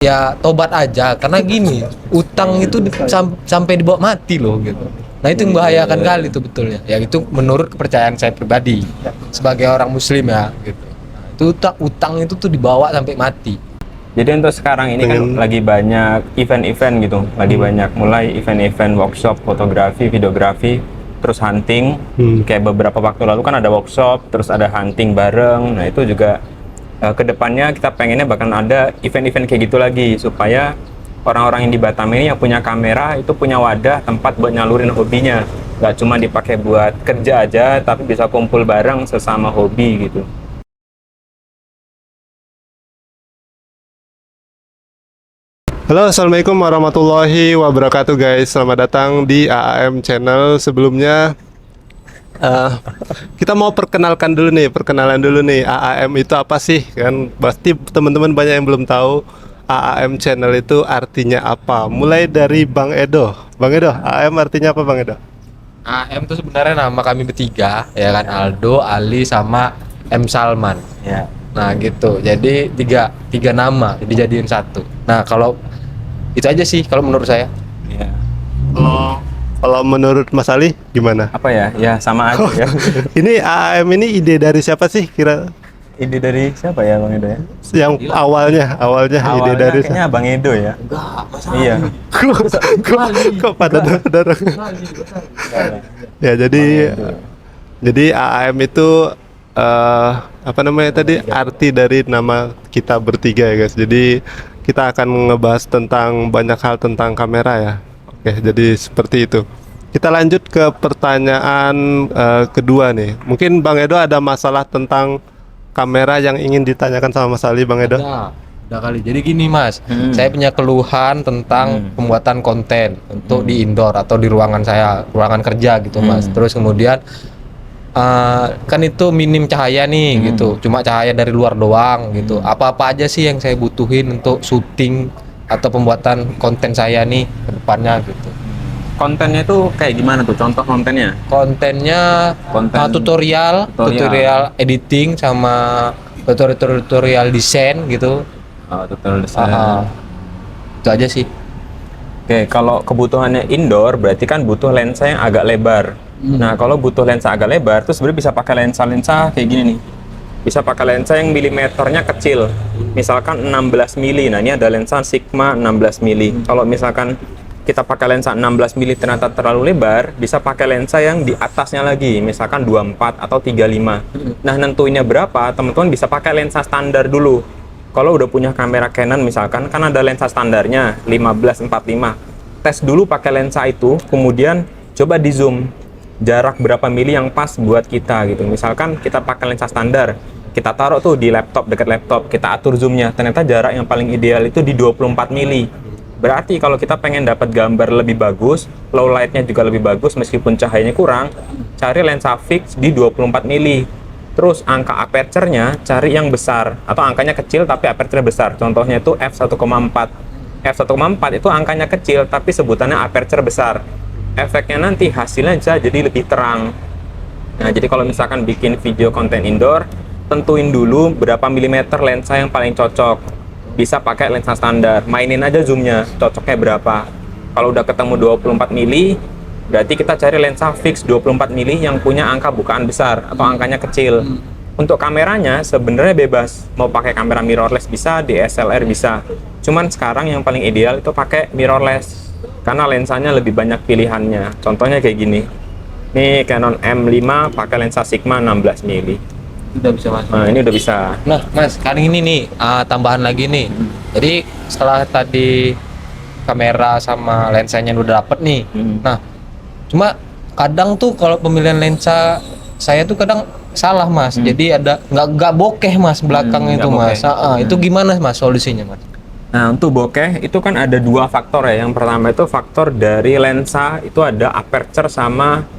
ya tobat aja karena gini, utang itu sampai dibawa mati loh gitu. Nah itu membahayakan kali itu betulnya. Ya itu menurut kepercayaan saya pribadi sebagai orang muslim ya gitu. Nah, itu utang itu tuh dibawa sampai mati. Jadi untuk sekarang ini kan lagi banyak event-event gitu, lagi banyak mulai event-event workshop fotografi, videografi, terus hunting. Kayak beberapa waktu lalu kan ada workshop, terus ada hunting bareng. Nah itu juga kedepannya kita pengennya bahkan ada event-event kayak gitu lagi supaya orang-orang yang di Batam ini yang punya kamera itu punya wadah tempat buat nyalurin hobinya, nggak cuma dipakai buat kerja aja tapi bisa kumpul bareng sesama hobi gitu. Halo, assalamualaikum warahmatullahi wabarakatuh guys. Selamat datang di AAM Channel. Sebelumnya kita mau perkenalan dulu nih. AAM itu apa sih? Kan pasti teman-teman banyak yang belum tahu AAM Channel itu artinya apa. Mulai dari Bang Edo. Bang Edo, AAM artinya apa Bang Edo? AM itu sebenarnya nama kami bertiga, ya kan, Aldo, Ali, sama M Salman. Ya. Nah gitu, jadi tiga nama dijadiin satu. Nah kalau itu aja sih kalau menurut saya. Ya. Kalau menurut Mas Ali gimana? Apa ya? Ya sama aja ya. Ini AAM ini ide dari siapa sih kira? Ide dari siapa ya Bang Edo ya? Yang awalnya ide dari kayaknya Bang Edo ya. Enggak, Iya. kok pada dorong. Ya jadi AAM itu apa namanya tadi, arti dari nama kita bertiga ya guys. Jadi kita akan ngebahas tentang banyak hal tentang kamera ya. Oke, jadi seperti itu. Kita lanjut ke pertanyaan kedua nih. Mungkin Bang Edo ada masalah tentang kamera yang ingin ditanyakan sama Mas Ali, Bang Edo? Ada kali. Jadi gini Mas, saya punya keluhan tentang pembuatan konten untuk di indoor atau di ruangan saya, ruangan kerja gitu Mas. Terus kemudian kan itu minim cahaya nih gitu, cuma cahaya dari luar doang gitu. Apa-apa aja sih yang saya butuhin untuk syuting atau pembuatan konten saya nih ke depannya gitu. Kontennya itu kayak gimana tuh? Contoh kontennya? Kontennya tutorial editing sama tutorial desain gitu. Tutorial desain. Itu aja sih. Oke, kalau kebutuhannya indoor berarti kan butuh lensa yang agak lebar. Nah, kalau butuh lensa agak lebar, terus sebenarnya bisa pakai lensa kayak gini nih. Bisa pakai lensa yang milimeternya kecil. Misalkan 16 mili. Nah, ini ada lensa Sigma 16 mili. Kalau misalkan kita pakai lensa 16 mili ternyata terlalu lebar, bisa pakai lensa yang di atasnya lagi, misalkan 24 atau 35. Nah, nentuinnya berapa, teman-teman bisa pakai lensa standar dulu. Kalau udah punya kamera Canon misalkan, kan ada lensa standarnya 15-45. Tes dulu pakai lensa itu, kemudian coba di zoom jarak berapa mili yang pas buat kita gitu. Misalkan kita pakai lensa standar, kita taruh tuh di laptop, dekat laptop, kita atur zoomnya, ternyata jarak yang paling ideal itu di 24 mili. Berarti kalau kita pengen dapat gambar lebih bagus, low lightnya juga lebih bagus meskipun cahayanya kurang, cari lensa fix di 24 mili. Terus angka aperture-nya cari yang besar, atau angkanya kecil tapi aperture besar. Contohnya itu f1,4. F1,4 itu angkanya kecil tapi sebutannya aperture besar. Efeknya nanti hasilnya bisa jadi lebih terang. Nah, jadi kalau misalkan bikin video konten indoor, tentuin dulu berapa milimeter lensa yang paling cocok. Bisa pakai lensa standar, mainin aja zoomnya, cocoknya berapa. Kalau udah ketemu 24 mili, berarti kita cari lensa fix 24 mili yang punya angka bukaan besar atau angkanya kecil. Untuk kameranya sebenarnya bebas, mau pakai kamera mirrorless bisa, DSLR bisa. Cuman sekarang yang paling ideal itu pakai mirrorless, karena lensanya lebih banyak pilihannya. Contohnya kayak gini. Ini Canon M5 pakai lensa Sigma 16 mili. Udah bisa Mas. Nah, ini udah bisa. Nah, Mas, kali ini nih tambahan lagi nih. Jadi setelah tadi kamera sama lensanya udah dapet nih. Nah, cuma kadang tuh kalau pemilihan lensa saya tuh kadang salah Mas. Jadi ada nggak bokeh Mas belakang itu Mas. Itu gimana Mas solusinya Mas? Nah, untuk bokeh itu kan ada dua faktor ya. Yang pertama itu faktor dari lensa, itu ada aperture sama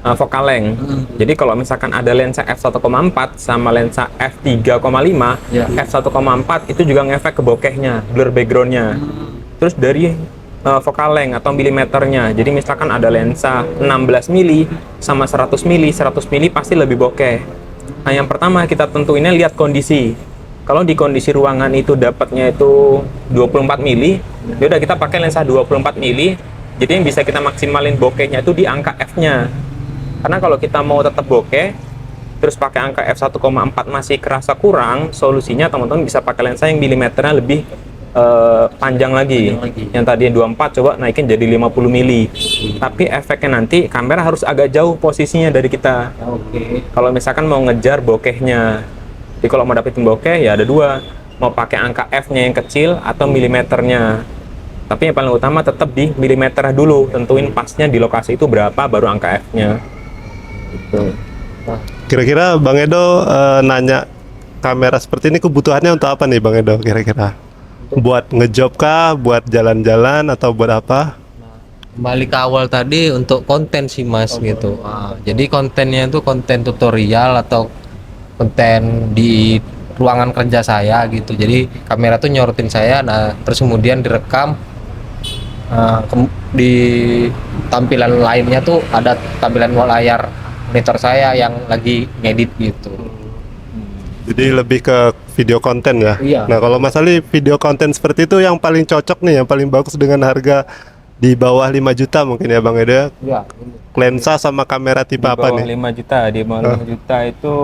focal length. Jadi kalau misalkan ada lensa f1,4 sama lensa f3,5, f1,4 itu juga ngefek ke bokehnya, blur backgroundnya. Terus dari focal length atau milimeternya. Jadi misalkan ada lensa 16 mili sama 100 mili, 100 mili pasti lebih bokeh. Nah, yang pertama kita tentuinnya lihat kondisi. Kalau di kondisi ruangan itu dapatnya itu 24 mili, ya udah kita pakai lensa 24 mili. Jadi yang bisa kita maksimalin bokehnya itu di angka f-nya. Karena kalau kita mau tetap bokeh terus pakai angka f1,4 masih kerasa kurang, solusinya teman-teman bisa pakai lensa yang milimeternya lebih panjang lagi. Yang tadi 24 coba naikin jadi 50 mili. Tapi efeknya nanti kamera harus agak jauh posisinya dari kita. Kalau misalkan mau ngejar bokehnya. Jadi kalau mau dapetin bokeh ya ada dua, mau pakai angka f-nya yang kecil atau milimeternya. Tapi yang paling utama tetap di milimeter dulu, tentuin pasnya di lokasi itu berapa baru angka f-nya. Gitu. Kira-kira Bang Edo nanya kamera seperti ini kebutuhannya untuk apa nih Bang Edo kira-kira? Buat ngejob kah, buat jalan-jalan atau buat apa? Kembali ke awal tadi untuk konten sih Mas gitu. Jadi kontennya itu konten tutorial atau konten di ruangan kerja saya gitu. Jadi kamera tuh nyorotin saya, nah terus kemudian direkam. Di tampilan lainnya tuh ada tampilan layar monitor saya yang lagi ngedit gitu. Jadi lebih ke video konten ya? Iya. Nah kalau Mas Ali video konten seperti itu yang paling cocok nih, yang paling bagus dengan harga di bawah 5 juta mungkin ya Bang Edo? Iya. Lensa sama kamera tipe apa nih? Di bawah 5 juta, di bawah 5 juta itu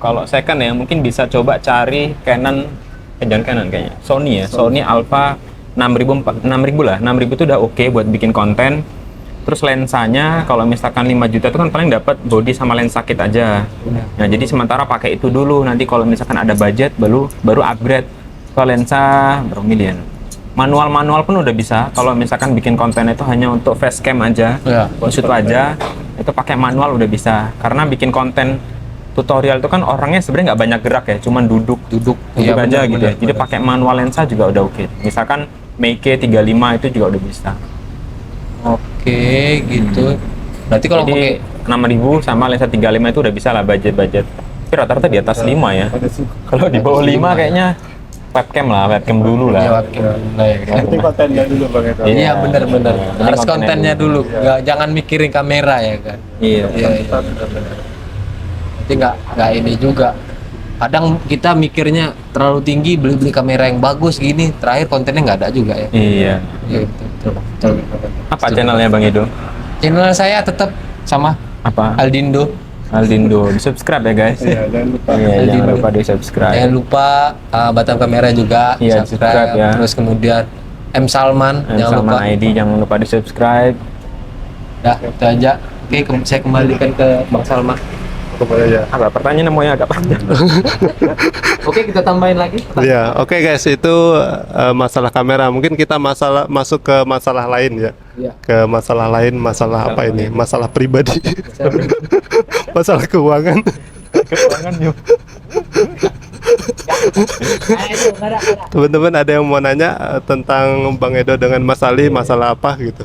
kalau second ya mungkin bisa coba cari Canon, jangan Canon kayaknya, Sony ya, Sony Alpha 6000 lah, 6000 itu udah oke buat bikin konten. Terus lensanya kalau misalkan 5 juta itu kan paling dapat body sama lensa kit aja. Nah, jadi sementara pakai itu dulu, nanti kalau misalkan ada budget baru upgrade ke lensa berapa milian. Manual pun udah bisa. Kalau misalkan bikin konten itu hanya untuk facecam aja, shoot aja, itu pakai manual udah bisa. Karena bikin konten tutorial itu kan orangnya sebenarnya nggak banyak gerak ya, cuman duduk Iya, aja bener, gitu ya. Jadi pakai manual lensa juga udah oke. Misalkan Meike 35 itu juga udah bisa. Oke, gitu. Berarti kalau pakai 6.000 sama lensa 35 itu udah bisa lah budget. Tapi rata-rata di atas 5 ya. Kalau di bawah 5 kayaknya webcam dulu lah. ya webcam dulu ya kan. Penting kontennya dulu Bang Edo. Iya benar. Penting Harus kontennya dulu. Jangan mikirin kamera ya kan. Iya. Iya. Jadi nggak ini juga. Kadang kita mikirnya terlalu tinggi, beli kamera yang bagus gini, terakhir kontennya nggak ada juga ya. Iya. Iya betul. Apa channelnya Bang Edo? Channel saya tetap sama Apa? Aldindo. Di subscribe ya guys. Iya, jangan lupa. Iya, jangan Aldindo. lupa di subscribe. Jangan lupa Batam Kamera juga Iya, subscribe ya. Terus kemudian M Salman, jangan lupa. Salman ID jangan lupa di subscribe. Dah, itu aja. Oke, saya kembalikan ke Bang Salman. Apa pertanyaan namanya agak panjang. Oke, kita tambahin lagi. Iya, oke guys, itu masalah kamera. Mungkin kita masuk ke masalah lain ya. Iya. Ke masalah lain, masalah apa ini? Masalah pribadi. Masalah keuangan. Teman-teman ada yang mau nanya tentang Bang Edo dengan Mas Ali, masalah apa gitu?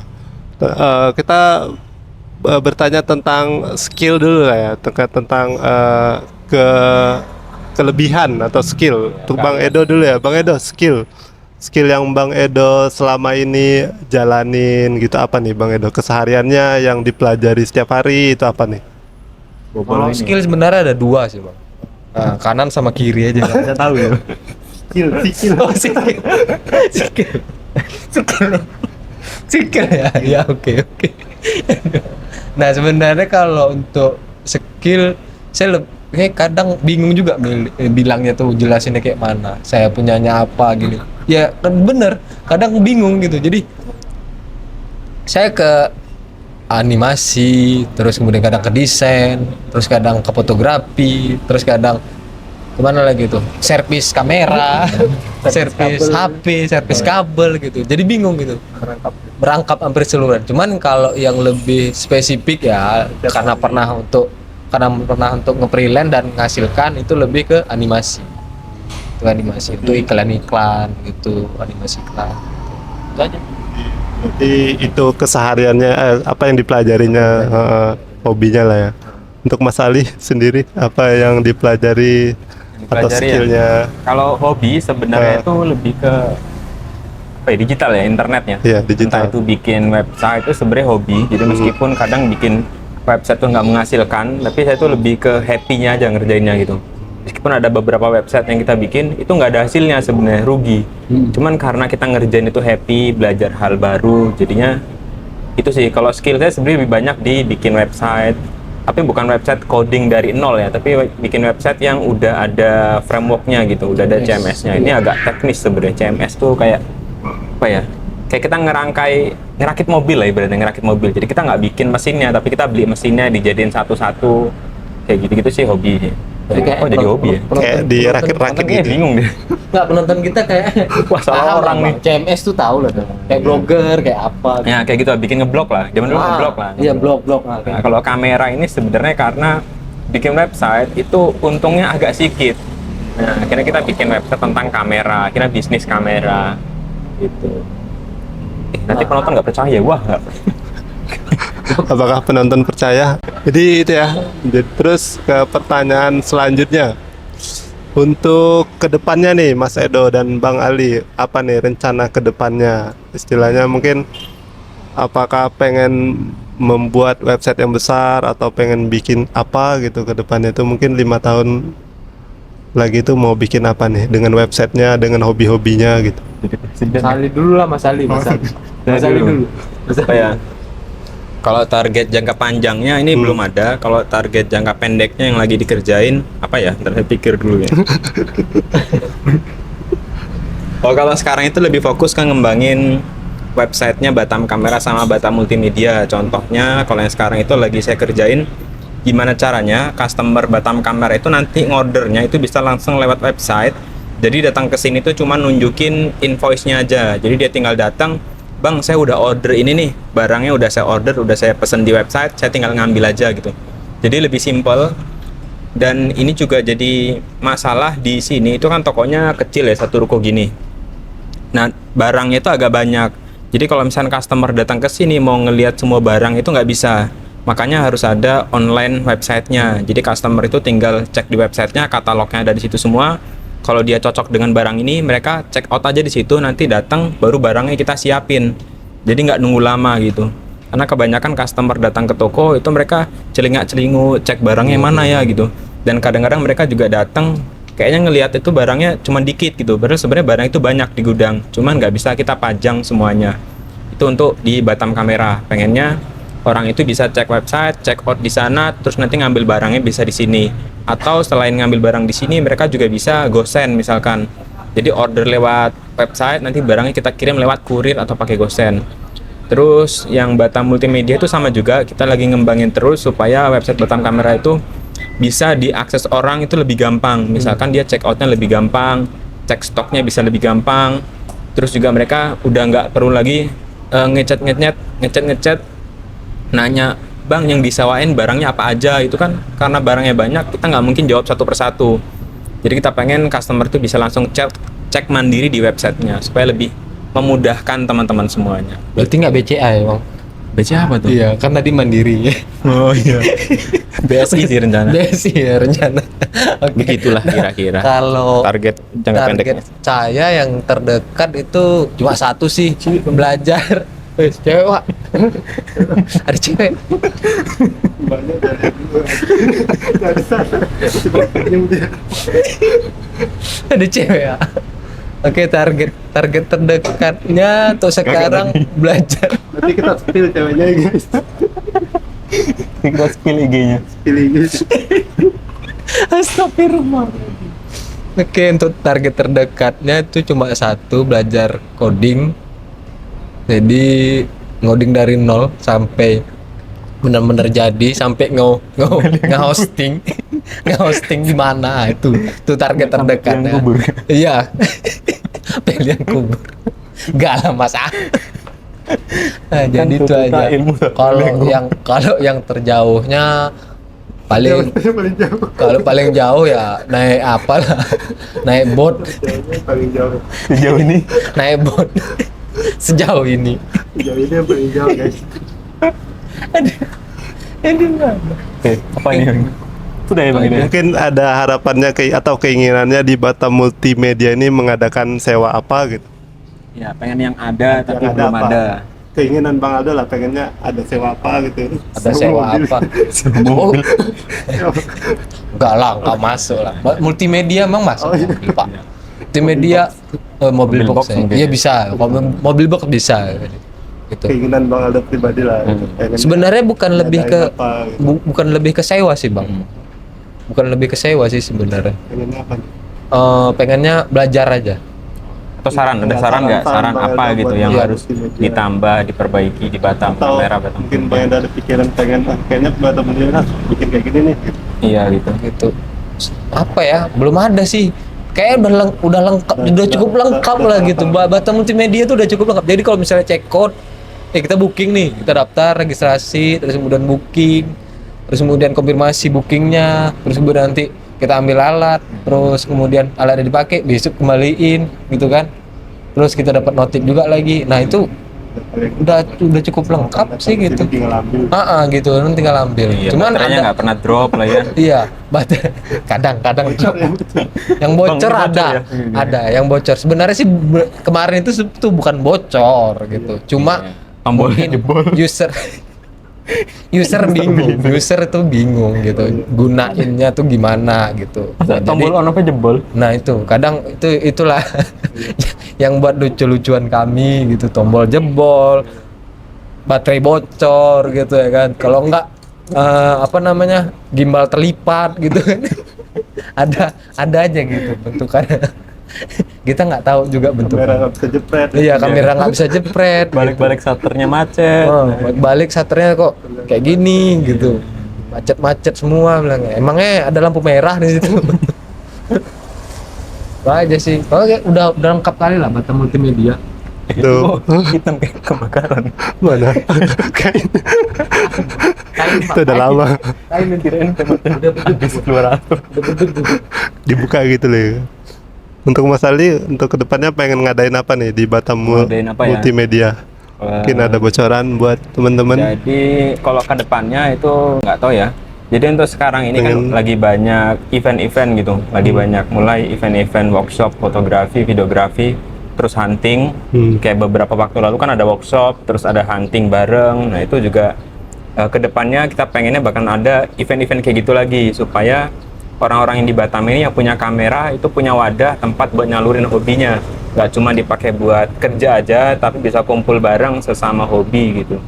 Kita bertanya tentang skill dulu lah ya, tentang kelebihan atau skill. Untuk Bang Edo dulu ya, Bang Edo skill yang Bang Edo selama ini jalanin gitu apa nih Bang Edo? Kesehariannya yang dipelajari setiap hari itu apa nih? Kalau skill sebenarnya ada dua sih bang. Nah, kanan sama kiri aja. Saya tahu ya. Skill ya. Ya oke. Nah sebenarnya kalau untuk skill saya kayak kadang bingung juga bilangnya tuh jelasinnya kayak mana. Saya punyanya apa gini. Ya kan bener. Kadang bingung gitu. Jadi saya ke animasi, terus kemudian kadang ke desain, terus kadang ke fotografi, terus kadang kemana lagi tuh, servis kamera, servis HP, servis kabel gitu. Jadi bingung gitu, merangkap hampir seluruh. Cuman kalau yang lebih spesifik ya, karena pernah untuk nge-freelance dan menghasilkan itu lebih ke animasi. Itu animasi, itu iklan-iklan gitu, animasi iklan. Itu aja. Jadi itu kesehariannya apa yang dipelajarinya, hobinya lah ya. Untuk Mas Ali sendiri apa yang dipelajari atau skillnya? Kalau hobi sebenarnya itu lebih ke apa ya, digital ya, internetnya. Iya, digital. Entah itu bikin website itu sebenarnya hobi. Jadi meskipun kadang bikin website itu nggak menghasilkan, tapi saya tuh lebih ke happy-nya aja ngerjainnya gitu. meskipun ada beberapa website yang kita bikin itu nggak ada hasilnya sebenarnya, rugi. Cuman karena kita ngerjain itu happy, belajar hal baru, jadinya itu sih. Kalau skill saya sebenarnya lebih banyak di bikin website, tapi bukan website coding dari nol ya, tapi bikin website yang udah ada frameworknya gitu, udah ada CMS-nya. Ini agak teknis sebenarnya. CMS tuh kayak apa ya? Kayak kita ngerakit mobil lah ibaratnya, ngerakit mobil. Jadi kita nggak bikin mesinnya, tapi kita beli mesinnya, dijadiin satu-satu. Kayak gitu-gitu sih hobi. Oh jadi hobi ya? Kayak dirakit-rakit gitu. Bingung deh. Nggak, penonton kita kayak Wah, salah orang nih. CMS tuh tahu lah tuh. Kayak blogger, kayak apa. Ya kayak gitu, bikin ngeblog lah. Zaman dulu ngeblog lah. Iya, blog. Nah, kalau kamera ini sebenarnya karena bikin website itu untungnya agak sedikit. Nah, akhirnya kita bikin website tentang kamera, akhirnya bisnis kamera gitu. Nanti penonton nggak percaya, wah nggak. Apakah penonton percaya? Jadi itu ya. Terus ke pertanyaan selanjutnya. Untuk kedepannya nih Mas Edo dan Bang Ali, apa nih rencana kedepannya? Istilahnya mungkin apakah pengen membuat website yang besar atau pengen bikin apa gitu ke depannya, itu mungkin 5 tahun lagi tuh mau bikin apa nih dengan websitenya, dengan hobi-hobinya gitu. Mas Ali dulu lah, Mas Ali. Mas Ali dulu. Apa ya? Kalau target jangka panjangnya ini belum ada. Kalau target jangka pendeknya yang lagi dikerjain apa ya? Ntar saya pikir dulu ya. Oh, kalau sekarang itu lebih fokus kan ngembangin websitenya Batam Kamera sama Batam Multimedia. Contohnya kalau yang sekarang itu lagi saya kerjain, gimana caranya customer Batam Kamera itu nanti ngordernya itu bisa langsung lewat website. Jadi datang ke sini tuh cuma nunjukin invoice-nya aja. Jadi dia tinggal datang, Bang, saya udah order ini nih, barangnya udah saya order, udah saya pesen di website, saya tinggal ngambil aja gitu. Jadi lebih simple. Dan ini juga jadi masalah di sini itu kan tokonya kecil ya, satu ruko gini. Nah, barangnya itu agak banyak. Jadi kalau misalnya customer datang ke sini mau ngelihat semua barang itu nggak bisa. Makanya harus ada online websitenya. Jadi customer itu tinggal cek di websitenya, katalognya ada di situ semua. Kalau dia cocok dengan barang ini, mereka check out aja di situ, nanti datang baru barangnya kita siapin. Jadi nggak nunggu lama gitu. Karena kebanyakan customer datang ke toko itu mereka celingak-celingu cek barangnya mana ya gitu. Dan kadang-kadang mereka juga datang kayaknya ngelihat itu barangnya cuma dikit gitu. Padahal sebenarnya barang itu banyak di gudang, cuman nggak bisa kita pajang semuanya. Itu untuk di Batam Kamera. Pengennya orang itu bisa cek website, check out di sana, terus nanti ngambil barangnya bisa di sini. Atau selain ngambil barang di sini, mereka juga bisa GoSend misalkan. Jadi order lewat website, nanti barangnya kita kirim lewat kurir atau pakai GoSend. Terus yang Batam Multimedia itu sama juga, kita lagi ngembangin terus supaya website Batam Kamera itu bisa diakses orang itu lebih gampang. Misalkan dia check outnya lebih gampang, cek stoknya bisa lebih gampang. Terus juga mereka udah nggak perlu lagi ngechat nanya, Bang, yang disewain barangnya apa aja. Itu kan karena barangnya banyak, kita nggak mungkin jawab satu persatu. Jadi kita pengen customer itu bisa langsung cek mandiri di websitenya supaya lebih memudahkan teman-teman semuanya. Berarti nggak BCA ya, Bang? BCA apa tuh? Iya, kan tadi mandiri. Oh iya. BSI sih rencana. BSI ya rencana. Oke. Begitulah kira-kira. Kalau target jangka pendeknya. saya yang terdekat itu cuma satu sih, belajar. Cewek, Pak. Ada cewek. Ada cewek ya. Oke, target terdekatnya untuk sekarang belajar. Nanti kita spill ceweknya guys. Kita spill IG-nya. Spill IG. Astagfirullah. Oke, untuk target terdekatnya itu cuma satu, belajar coding. Jadi ngoding dari nol sampai benar-benar jadi, sampai nge-hosting di mana itu target terdekatnya. Iya. Pilihan kubur. Enggak lah Mas. Nah, jadi itu aja. Kalau yang terjauhnya paling jauh ya naik apa lah, naik boat. Paling jauh. Sejauh ini Naik boat. Sejauh ini yang paling jauh guys. Aduh. apa ini? Sudah ya Bang ini. Mungkin ada harapannya atau keinginannya di Batam Multimedia ini mengadakan sewa apa gitu. Ya, pengen yang ada tapi Yang ada belum apa? ada. keinginan Bang Aldo lah, pengennya ada sewa apa gitu. Ada sewa mobil. apa? Oh, enggak lah, enggak masuk lah. Multimedia emang masuk, Oh, iya. mobil, Pak. Multimedia, mobil Mobil box, box ya. mungkin. Iya bisa. Mobil box bisa. Gitu. Keinginan Bang Aldo pribadi lah. Gitu. Pengennya Sebenarnya bukan lebih ke ngadain apa, gitu. bukan lebih ke sewa sih, Bang. Bukan lebih ke sewa sih sebenarnya. Pengennya apa? Pengennya belajar aja. Atau saran, ada saran nggak? Saran apa gitu yang harus ditambah, diperbaiki di Batam Atau kamera Batam? mungkin Bang Aldo ada pikiran pengen kayaknya Batam Multimedia bikin kayak gini nih. Gitu. Iya gitu. Gitu. Apa ya? Belum ada sih. Kayaknya udah lengkap, udah cukup lengkap lah gitu. Batam Multimedia tuh udah cukup lengkap. Jadi kalau misalnya check code, kita booking nih, kita daftar, registrasi, terus kemudian booking, terus kemudian konfirmasi bookingnya, terus kemudian nanti kita ambil alat, terus kemudian alatnya dipakai, besok kembaliin, gitu kan. Terus kita dapat notif juga lagi. Nah itu udah cukup lengkap sih gitu. Tinggal ambil. Gitu, nanti tinggal ambil. Iya, Cuman baterainya ada, nggak pernah drop lah ya. iya, kadang yang bocor Bang, ada, bocor ya? ada yang bocor. Sebenarnya sih kemarin itu tuh bukan bocor gitu, cuma Iya. Tombolnya mungkin jebol. user bingung, user tuh bingung gitu, gunainnya tuh gimana gitu. Nah, Tombol on apa jebol? nah itu kadang itulah yang buat lucu-lucuan kami gitu, tombol jebol, baterai bocor gitu ya kan. Kalau enggak apa namanya, gimbal terlipat gitu kan. ada aja gitu bentukannya. Kita nggak tahu juga Kamera bentuknya. nggak bisa jepret. Iya, kamera nggak bisa jepret. Balik-balik shutternya macet. Balik shutternya kok kayak gini gitu. Macet-macet semua bilangnya. Emangnya ada lampu merah di situ? Itu aja sih. Oke, udah lengkap kali lah Batam Multimedia. Tuh. Hitam kayak kebakaran. Mana? Kain. Itu udah lama. Kain kirain habis keluar asap. Dibuka gitu loh. Ya. Untuk Mas Ali, untuk kedepannya pengen ngadain apa nih di Batam Ngadain apa ya? Multimedia? Mungkin ada bocoran buat teman-teman. Jadi kalau ke depannya itu nggak tahu ya. Jadi untuk sekarang ini kan Pengen- lagi banyak event-event gitu, lagi banyak mulai event-event workshop fotografi, videografi, terus hunting. Kayak beberapa waktu lalu kan ada workshop, terus ada hunting bareng. Nah itu juga ke depannya kita pengennya bahkan ada event-event kayak gitu lagi supaya orang-orang yang di Batam ini yang punya kamera itu punya wadah tempat buat nyalurin hobinya, nggak cuma dipakai buat kerja aja tapi bisa kumpul bareng sesama hobi gitu,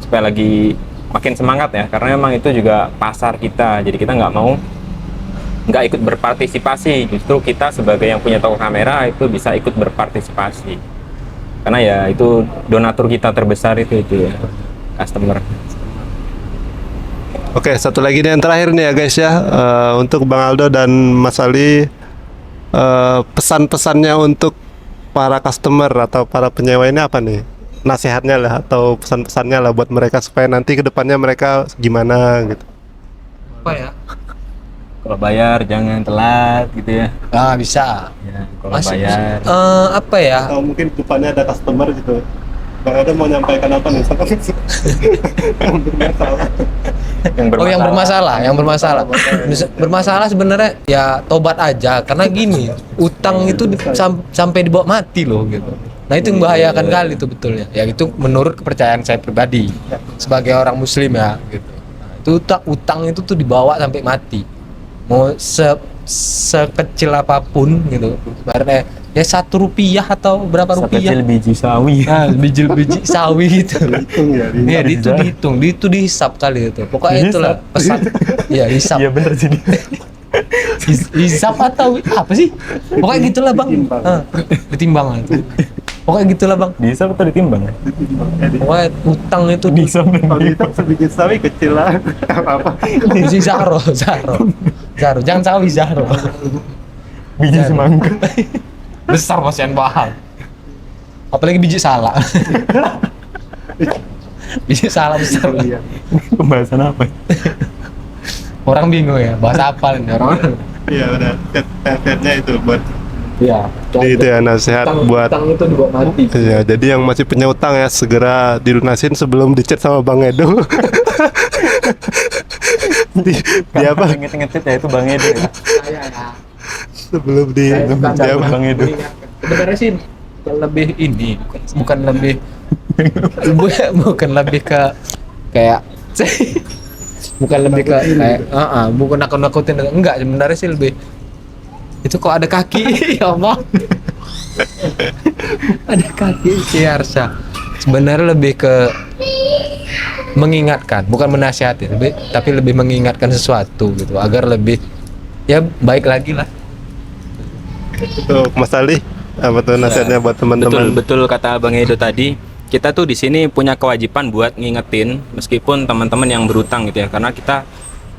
supaya lagi makin semangat ya, karena memang itu juga pasar kita, jadi kita nggak ikut berpartisipasi, justru kita sebagai yang punya toko kamera itu bisa ikut berpartisipasi, karena ya itu donatur kita terbesar itu ya, customer. Oke, satu lagi nih yang terakhir nih ya guys ya, untuk Bang Aldo dan Mas Ali, pesan-pesannya untuk para customer atau para penyewa ini apa nih? Nasihatnya lah atau pesan-pesannya lah buat mereka supaya nanti kedepannya mereka gimana gitu. Apa ya? Kalau bayar jangan telat gitu ya. Bisa. Ya, kalau bayar. Apa ya? Atau mungkin depannya ada customer gitu. Bang Aldo mau nyampaikan apa nih? Yang bermasalah. Yang bermasalah sebenarnya ya tobat aja, karena gini, utang itu sampai dibawa mati loh gitu. Nah itu membahayakan kali itu betulnya. Ya itu menurut kepercayaan saya pribadi sebagai orang muslim ya gitu. Nah, itu utang itu tuh dibawa sampai mati. Mau sekecil apapun gitu. Sebenarnya ya Rp1 atau berapa rupiah. Sekecil biji sawi. Nah, biji sawi itu. Dihitung ya. Iya, itu dihitung, itu dihisap kali itu. Pokoknya itulah pesan. Iya, hisap. Iya bener sih. Hisap atau apa sih? Pokoknya gitulah, Bang. Ditimbang itu. Pokoknya gitulah, Bang. Dihisap atau ditimbang? Pokoknya utang itu Dihisap dan Kalau dihitung sebiji sawi kecil lah. Apa? biji Zaro. Jangan sawi Zaro. biji semangka. Besar pasian bahang. Apalagi biji salak. Biji salak besar. Pembahasan apa? Orang bingung ya, bahasa apa nih orang. Iya udah. Nya itu buat. Iya. Jadi itu ya nasihat buat. Utang itu dibawa mati. Ya, jadi yang masih punya utang ya segera dilunasin sebelum dicet sama Bang Edo. di apa? Ngetit ya itu Bang Edo ya. Sebelum di Bang Edo. Sebenarnya sih bukan lebih Bukan lebih ke kayak bukan lebih ke kayak bukan nakut-nakutin, enggak, sebenarnya sih lebih itu kok ada kaki. Ya Allah. Ada kaki si Arsha. Sebenarnya lebih ke mengingatkan, bukan menasihati, tapi lebih mengingatkan sesuatu gitu agar lebih ya baik lagi lah. Tuh, Mas Ali, apa tuh nasihatnya buat teman-teman? Betul kata Bang Edo tadi. Kita tuh di sini punya kewajiban buat ngingetin meskipun teman-teman yang berutang gitu ya. Karena kita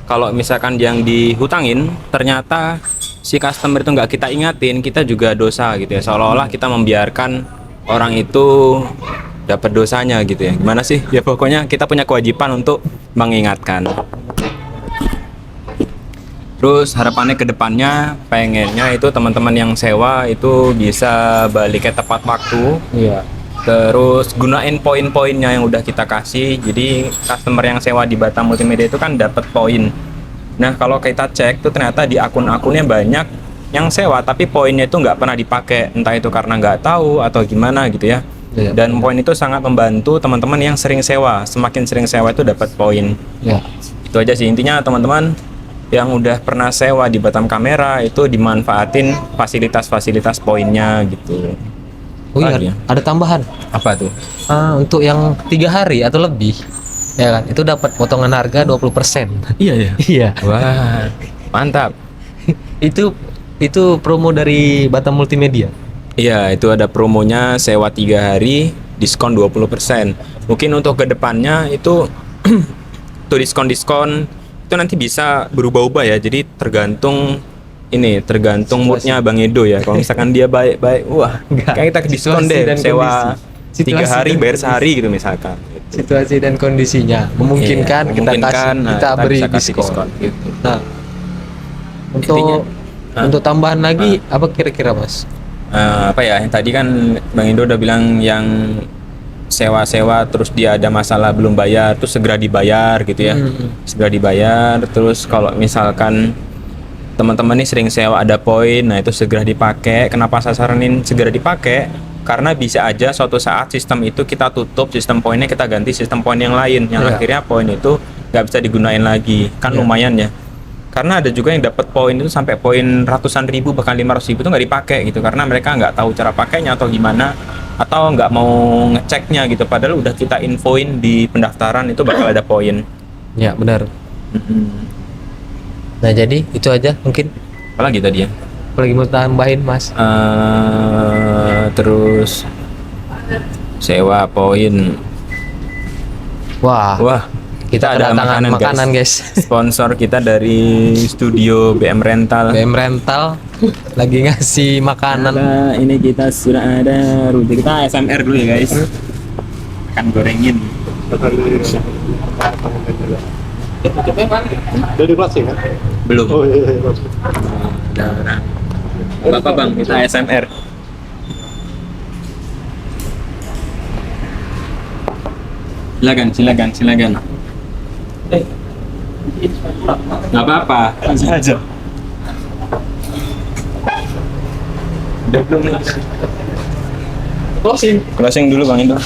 kalau misalkan yang dihutangin ternyata si customer itu nggak kita ingatin, kita juga dosa gitu ya. Seolah-olah kita membiarkan orang itu dapat dosanya gitu ya. Gimana sih? Ya pokoknya kita punya kewajiban untuk mengingatkan. Terus harapannya ke depannya pengennya itu teman-teman yang sewa itu bisa baliknya tepat waktu. Iya. Terus gunain poin-poinnya yang udah kita kasih. Jadi customer yang sewa di Batam Multimedia itu kan dapat poin. Nah kalau kita cek tuh ternyata di akun-akunnya banyak yang sewa tapi poinnya itu nggak pernah dipakai. Entah itu karena nggak tahu atau gimana gitu ya. Iya. Dan poin itu sangat membantu teman-teman yang sering sewa. Semakin sering sewa itu dapat poin. Ya. Itu aja sih intinya teman-teman yang udah pernah sewa di Batam Kamera itu dimanfaatin fasilitas-fasilitas poinnya gitu. Oh iya, Lagi ya? ada tambahan. Apa tuh? Untuk yang 3 hari atau lebih, ya kan, itu dapat potongan harga 20%. Iya ya. Iya. Wah, mantap. itu promo dari Batam Multimedia. Iya, itu ada promonya sewa 3 hari diskon 20%. Mungkin untuk kedepannya itu tuh diskon-diskon itu nanti bisa berubah-ubah ya. Jadi tergantung moodnya Bang Edo ya. Kalau misalkan dia baik-baik, wah, Enggak. kayak kita diskon Situasi deh, dan sewa kondisi. 3 Situasi hari dan bayar kondisi. sehari gitu misalkan. Situasi dan kondisinya memungkinkan, Iya, kita memungkinkan, kita nah, beri bisa kasih diskon. gitu. Nah, Intinya, untuk tambahan lagi apa kira-kira Mas? Apa ya? Tadi kan Bang Indo udah bilang yang sewa-sewa terus dia ada masalah belum bayar, terus segera dibayar gitu ya. Segera dibayar. Terus kalau misalkan teman-teman nih sering sewa ada poin, nah itu segera dipakai. Kenapa saya saranin segera dipakai? Karena bisa aja suatu saat sistem itu kita tutup, sistem poinnya kita ganti sistem poin yang lain, yang Iya. akhirnya poin itu nggak bisa digunain lagi. Kan Iya. lumayan ya. Karena ada juga yang dapat poin itu sampai poin ratusan ribu bahkan 500 ribu itu nggak dipakai gitu karena mereka nggak tahu cara pakainya atau gimana atau nggak mau ngeceknya gitu padahal udah kita infoin di pendaftaran itu bakal ada poin. Ya, benar. Nah, jadi itu aja mungkin. Apalagi tadi ya? Apalagi mau tambahin Mas? Terus sewa poin. Wah, kita ada kedatangan makanan guys. Sponsor kita dari studio BM Rental. BM Rental lagi ngasih makanan. Ini kita sudah ada rute kita SMR dulu ya guys. Akan gorengin. Dari closing kan? Belum. Oh iya, iya. Bapak Bang, kita SMR. Silakan. Nggak apa-apa, langsung aja. Udah belum nih? Closing dulu Bang Indo.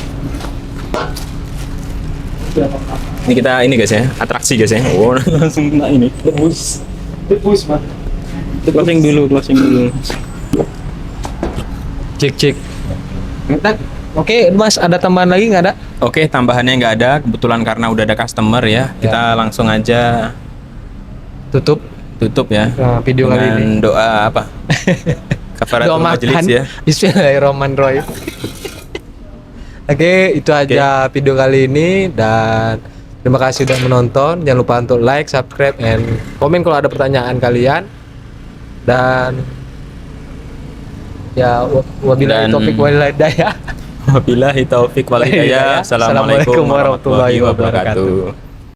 Ini kita guys ya, atraksi guys ya. Oh, langsung kena ini. Debus Mas. Closing dulu. Cek. Oke, Mas, ada tambahan lagi nggak ada? Oke, tambahannya nggak ada. Kebetulan karena udah ada customer ya, kita langsung aja Tutup tutup ya. video kali dengan ini. doa apa? Kafaratul majelis ya. Bismillahirrahmanirrahim. Oke, itu aja video kali ini dan terima kasih sudah menonton. Jangan lupa untuk like, subscribe, and komen kalau ada pertanyaan kalian. Dan ya wabillahi Dan- taufik wal hidayah. Wabillahi taufik wal hidayah. Assalamualaikum warahmatullahi wabarakatuh.